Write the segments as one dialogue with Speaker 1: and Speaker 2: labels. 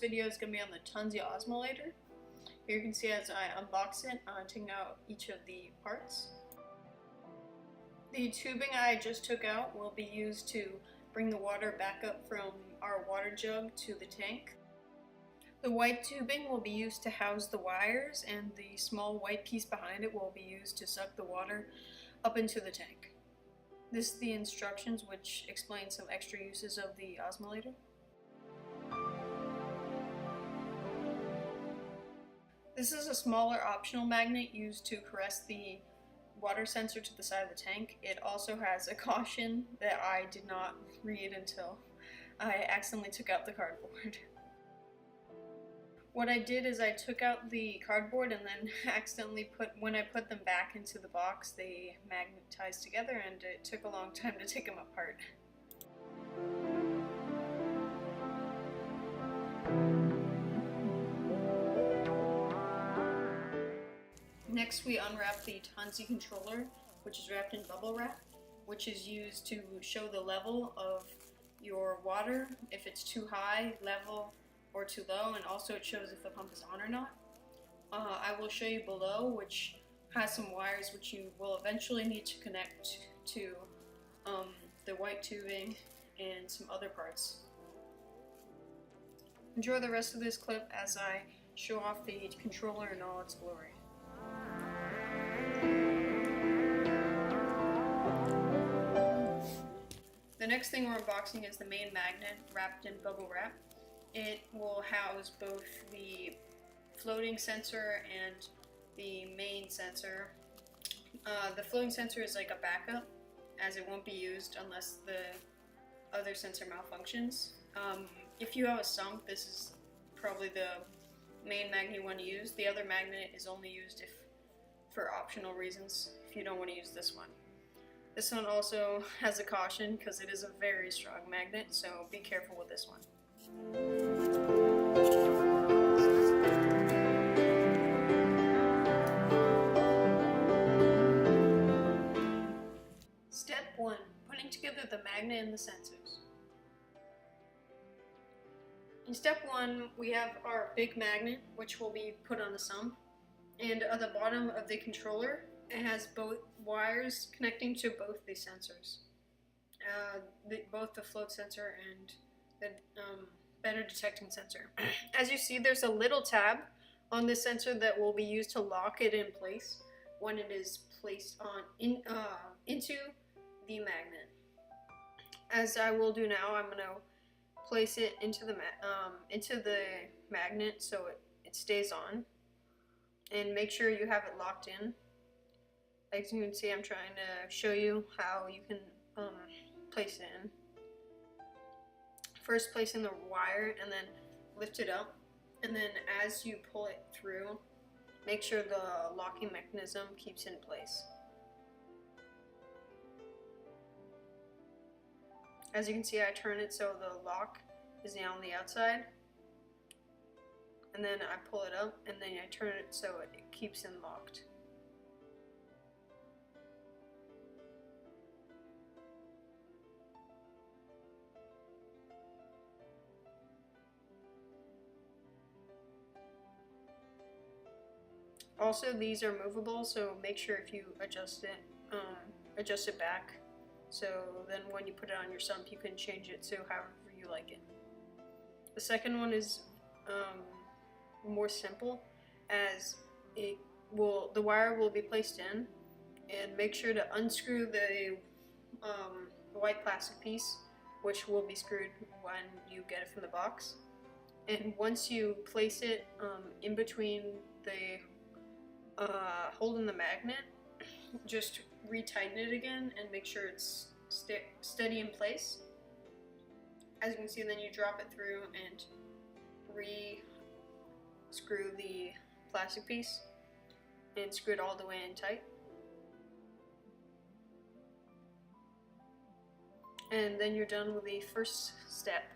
Speaker 1: video is going to be on the Tunze Osmolator. Here you can see as I unbox it, taking out each of the parts. The tubing I just took out will be used to bring the water back up from our water jug to the tank. The white tubing will be used to house the wires, and the small white piece behind it will be used to suck the water up into the tank. This is the instructions, which explain some extra uses of the osmolator. This is a smaller optional magnet used to caress the water sensor to the side of the tank. It also has a caution that I did not read until I accidentally took out the cardboard. What I did is I took out the cardboard and then accidentally when I put them back into the box, they magnetized together, and it took a long time to take them apart. Next, we unwrap the Tunze controller, which is wrapped in bubble wrap, which is used to show the level of your water, if it's too high, level, or too low, and also it shows if the pump is on or not. I will show you below, which has some wires which you will eventually need to connect to the white tubing and some other parts. Enjoy the rest of this clip as I show off the controller in all its glory. The next thing we're unboxing is the main magnet wrapped in bubble wrap. It will house both the floating sensor and the main sensor. The floating sensor is like a backup, as it won't be used unless the other sensor malfunctions. If you have a sump, this is probably the main magnet you want to use. The other magnet is only used for optional reasons, if you don't want to use this one. This one also has a caution because it is a very strong magnet, so be careful with this one. Step 1. Putting together the magnet and the sensors. In step 1, we have our big magnet, which will be put on the sump, and at the bottom of the controller, it has both wires connecting to both the sensors, both the float sensor and the better detecting sensor. As you see, there's a little tab on this sensor that will be used to lock it in place when it is placed into the magnet. As I will do now, I'm going to place it into the magnet so it stays on, and make sure you have it locked in. As you can see, I'm trying to show you how you can place it in. First, place in the wire and then lift it up, and then as you pull it through, make sure the locking mechanism keeps in place. As you can see, I turn it so the lock is now on the outside, and then I pull it up, and then I turn it so it keeps in locked. Also, these are movable, so make sure if you adjust it back, so then when you put it on your sump, you can change it so however you like it. The second one is more simple, as the wire will be placed in, and make sure to unscrew the white plastic piece, which will be screwed when you get it from the box. And once you place it in between the hole in the magnet, just retighten it again and make sure it's steady in place. As you can see, then you drop it through and re-screw the plastic piece and screw it all the way in tight. And then you're done with the first step.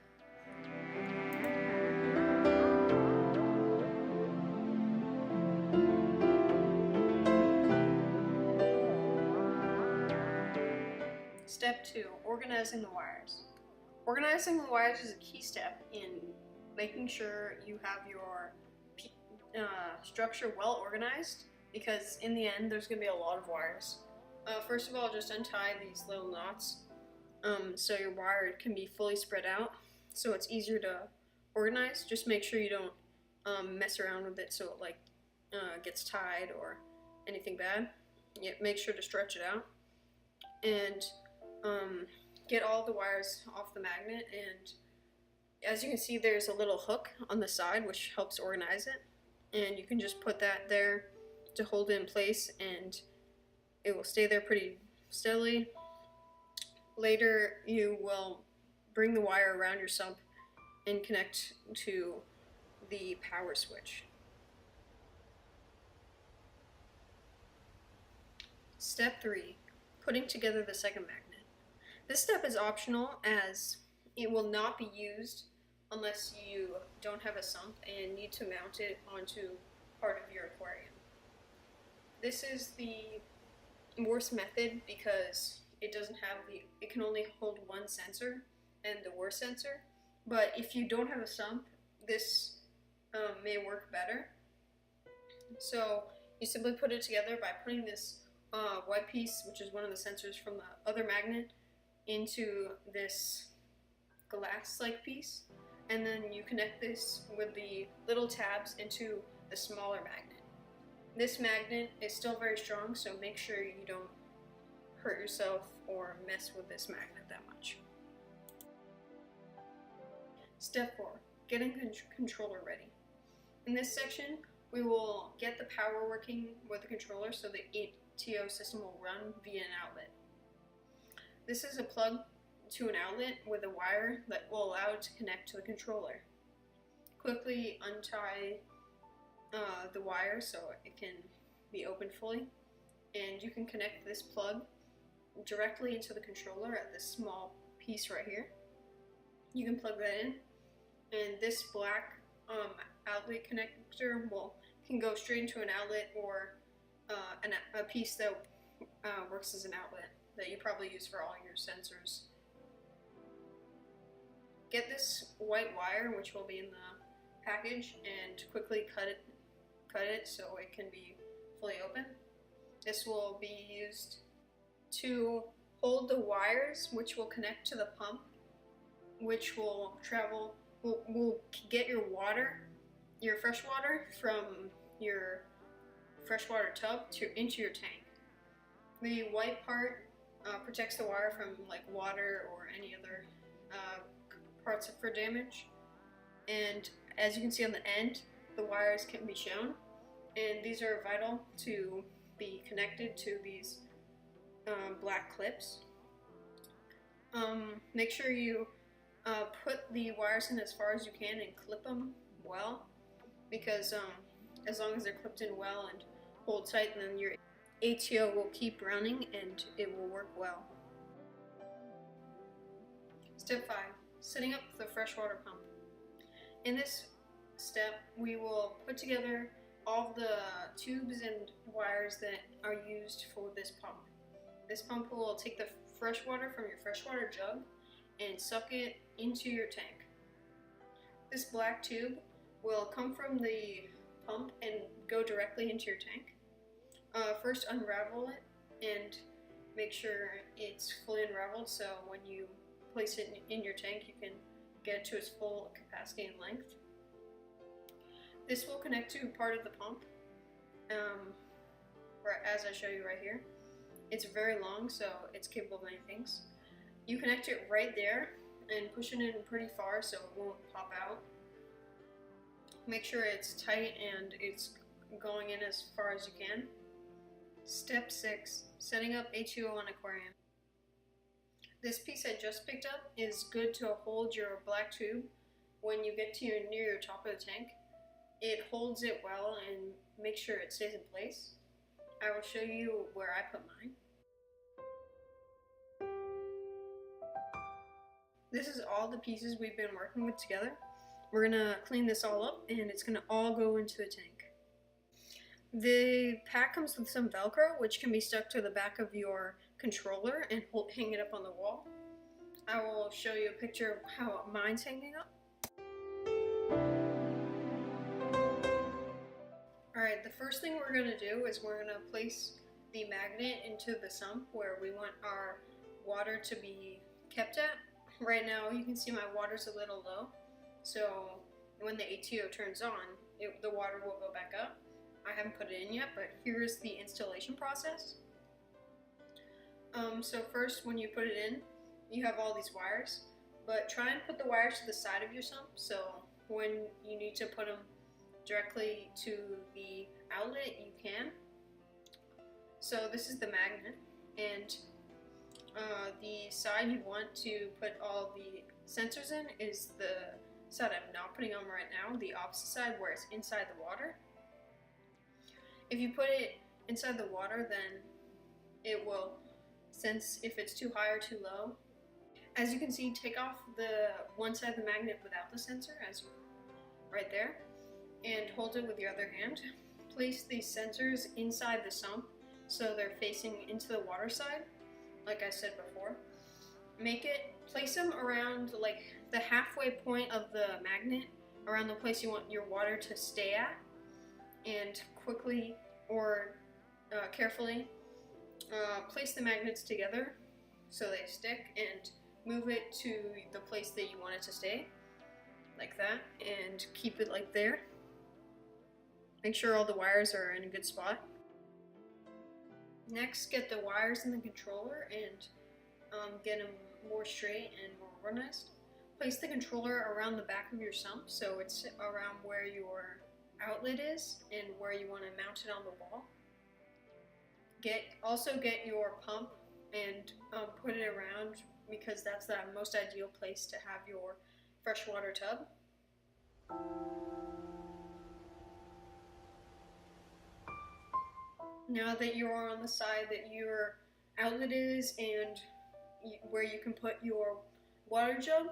Speaker 1: Step 2, organizing the wires. Organizing the wires is a key step in making sure you have your structure well organized, because in the end there's going to be a lot of wires. First of all, just untie these little knots so your wire can be fully spread out, so it's easier to organize. Just make sure you don't mess around with it so it like gets tied or anything bad. Yeah, make sure to stretch it out and get all the wires off the magnet. And as you can see, there's a little hook on the side which helps organize it, and you can just put that there to hold it in place, and it will stay there pretty steadily. Later you will bring the wire around your sump and connect to the power switch. Step 3. Putting together the second magnet. This step is optional, as it will not be used unless you don't have a sump and need to mount it onto part of your aquarium. This is the worst method because it can only hold one sensor, and the worst sensor. But if you don't have a sump, this may work better. So you simply put it together by putting this white piece, which is one of the sensors from the other magnet, into this glass-like piece, and then you connect this with the little tabs into the smaller magnet. This magnet is still very strong, so make sure you don't hurt yourself or mess with this magnet that much. Step 4. Getting the controller ready. In this section, we will get the power working with the controller so the ATO system will run via an outlet. This is a plug to an outlet with a wire that will allow it to connect to the controller. Quickly untie the wire so it can be opened fully, and you can connect this plug directly into the controller at this small piece right here. You can plug that in, and this black outlet connector can go straight into an outlet or a piece that works as an outlet that you probably use for all your sensors. Get this white wire, which will be in the package, and quickly cut it so it can be fully open. This will be used to hold the wires, which will connect to the pump, which will get your water, your fresh water from your freshwater tub into your tank. The white part protects the wire from like water or any other parts for damage. And as you can see on the end, the wires can be shown, and these are vital to be connected to these black clips. Make sure you put the wires in as far as you can and clip them well, because as long as they're clipped in well and hold tight, then your ATO will keep running and it will work well. Step 5. Setting up the freshwater pump. In this step, we will put together all the tubes and wires that are used for this pump. This pump will take the fresh water from your freshwater jug and suck it into your tank. This black tube will come from the pump and go directly into your tank. First, unravel it and make sure it's fully unraveled, so when you place it in your tank, you can get it to its full capacity and length. This will connect to part of the pump, as I show you right here. It's very long, so it's capable of many things. You connect it right there and push it in pretty far so it won't pop out. Make sure it's tight and it's going in as far as you can. Step 6. Setting up ATO on aquarium. This piece I just picked up is good to hold your black tube when you get to near your top of the tank. It holds it well and makes sure it stays in place. I will show you where I put mine. This is all the pieces we've been working with together. We're gonna clean this all up and it's gonna all go into the tank. The pack comes with some Velcro, which can be stuck to the back of your controller and hang it up on the wall. I will show you a picture of how mine's hanging up. first thing we're going to do is we're going to place the magnet into the sump where we want our water to be kept at. Right now you can see my water's a little low, so when the ATO turns on, the water will go back up. I haven't put it in yet, but here's the installation process. So first, when you put it in, you have all these wires, but try and put the wires to the side of your sump, so when you need to put them directly to the outlet, you can. So this is the magnet, and the side you want to put all the sensors in is the side I'm not putting on right now, the opposite side where it's inside the water. If you put it inside the water, then it will sense if it's too high or too low. As you can see, take off the one side of the magnet without the sensor, as right there, and hold it with your other hand. Place these sensors inside the sump so they're facing into the water side, like I said before. Place them around like the halfway point of the magnet, around the place you want your water to stay at, and quickly or carefully place the magnets together so they stick, and move it to the place that you want it to stay, like that, and keep it like there. Make sure all the wires are in a good spot. Next, get the wires in the controller and get them more straight and more organized. Place the controller around the back of your sump so it's around where your outlet is and where you want to mount it on the wall. Also get your pump and put it around, because that's the most ideal place to have your freshwater tub. Now that you're on the side that your outlet is and where you can put your water jug,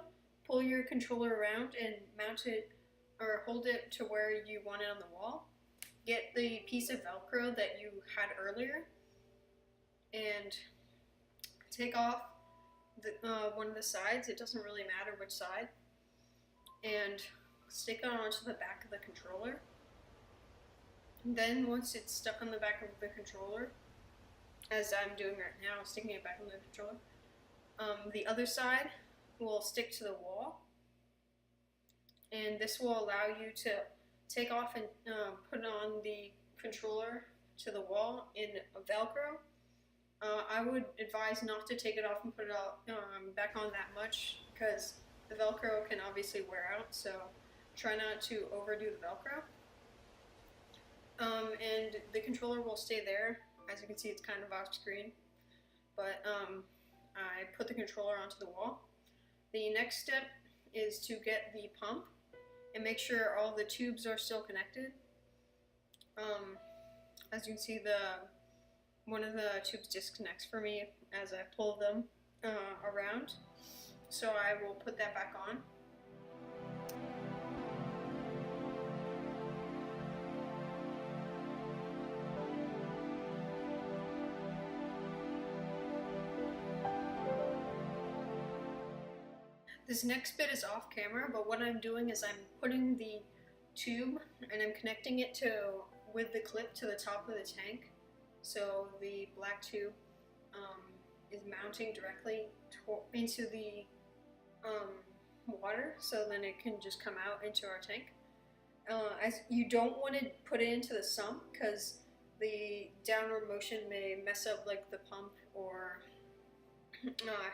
Speaker 1: pull your controller around and mount it or hold it to where you want it on the wall. Get the piece of Velcro that you had earlier and take off one of the sides. It doesn't really matter which side, and stick it onto the back of the controller. Then once it's stuck on the back of the controller, as I'm doing right now, sticking it back on the controller, the other side will stick to the wall, and this will allow you to take off and put on the controller to the wall in Velcro. I would advise not to take it off and put it back on that much, because the Velcro can obviously wear out, so try not to overdo the Velcro. And the controller will stay there. As you can see, it's kind of off screen, but I put the controller onto the wall. The next step is to get the pump and make sure all the tubes are still connected. As you can see, one of the tubes disconnects for me as I pull them around, so I will put that back on. This next bit is off camera, but what I'm doing is I'm putting the tube and I'm connecting it with the clip to the top of the tank. So the black tube is mounting directly into the water, so then it can just come out into our tank. As you don't want to put it into the sump, because the downward motion may mess up like the pump or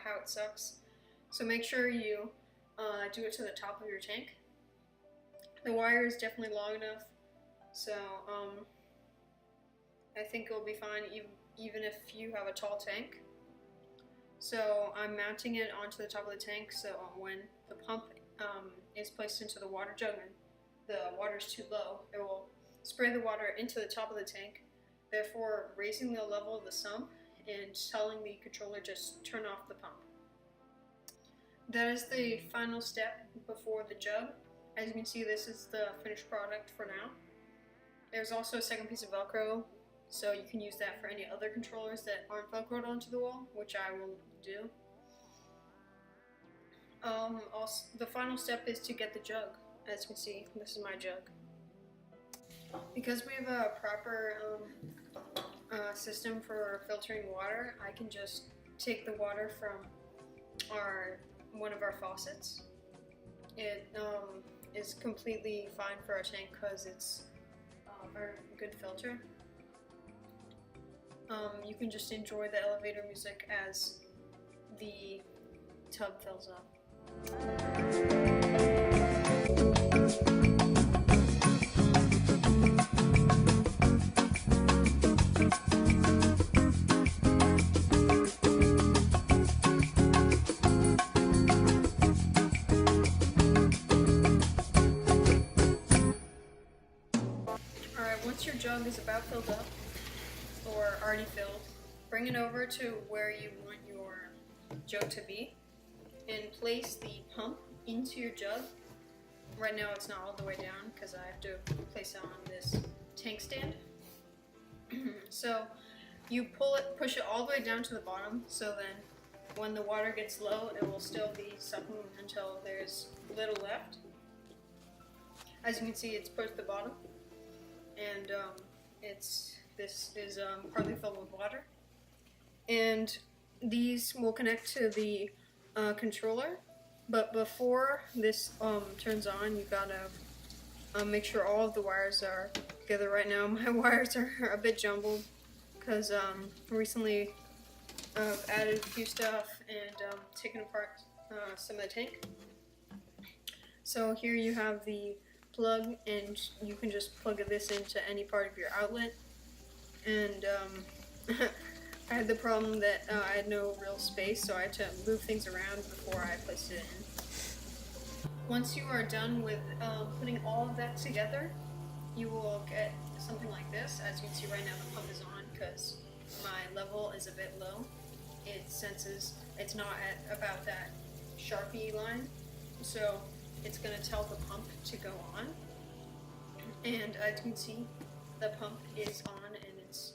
Speaker 1: how it sucks. So make sure you do it to the top of your tank. The wire is definitely long enough, so I think it will be fine even if you have a tall tank. So I'm mounting it onto the top of the tank, so when the pump is placed into the water jug and the water is too low, it will spray the water into the top of the tank, therefore raising the level of the sump and telling the controller just turn off the pump. That is the final step before the jug. As you can see, this is the finished product for now. There's also a second piece of Velcro, so you can use that for any other controllers that aren't Velcroed onto the wall, which I will do. Also, the final step is to get the jug. As you can see, this is my jug. Because we have a proper system for filtering water, I can just take the water from one of our faucets. It is completely fine for our tank because it's a good filter. You can just enjoy the elevator music as the tub fills up. Alright, once your jug is about filled up, or already filled, bring it over to where you want your jug to be, and place the pump into your jug. Right now it's not all the way down because I have to place it on this tank stand. So you push it all the way down to the bottom, so then when the water gets low, it will still be sucking until there's little left. As you can see, it's pushed to the bottom, and this is partly filled with water. And these will connect to the controller, but before this turns on, you gotta make sure all of the wires are together. Right now my wires are a bit jumbled because recently I've added a few stuff and taken apart some of the tank. So here you have the plug, and you can just plug this into any part of your outlet. And I had the problem that I had no real space, so I had to move things around before I placed it in. Once you are done with putting all of that together, you will get something like this. As you can see right now, the pump is on because my level is a bit low. It senses it's not at about that Sharpie line, so it's going to tell the pump to go on. And as you can see, the pump is on and it's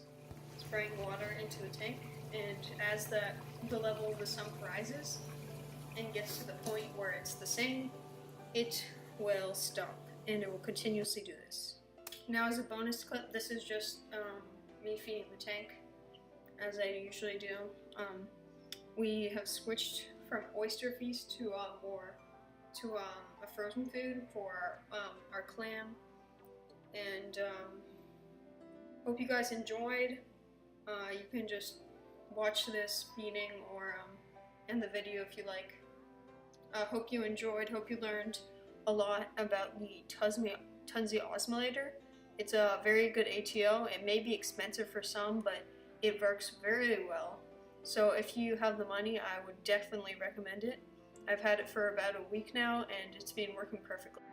Speaker 1: spraying water into the tank. And as the level of the sump rises and gets to the point where it's the same, it will stop, and it will continuously do this. Now, as a bonus clip, this is just me feeding the tank, as I usually do. We have switched from oyster feast to a frozen food for our clam, and hope you guys enjoyed. You can just watch this feeding or end the video if you like. Hope you enjoyed, hope you learned a lot about the Tunze Osmolator. It's a very good ATO. It may be expensive for some, but it works very well. So if you have the money, I would definitely recommend it. I've had it for about a week now, and it's been working perfectly.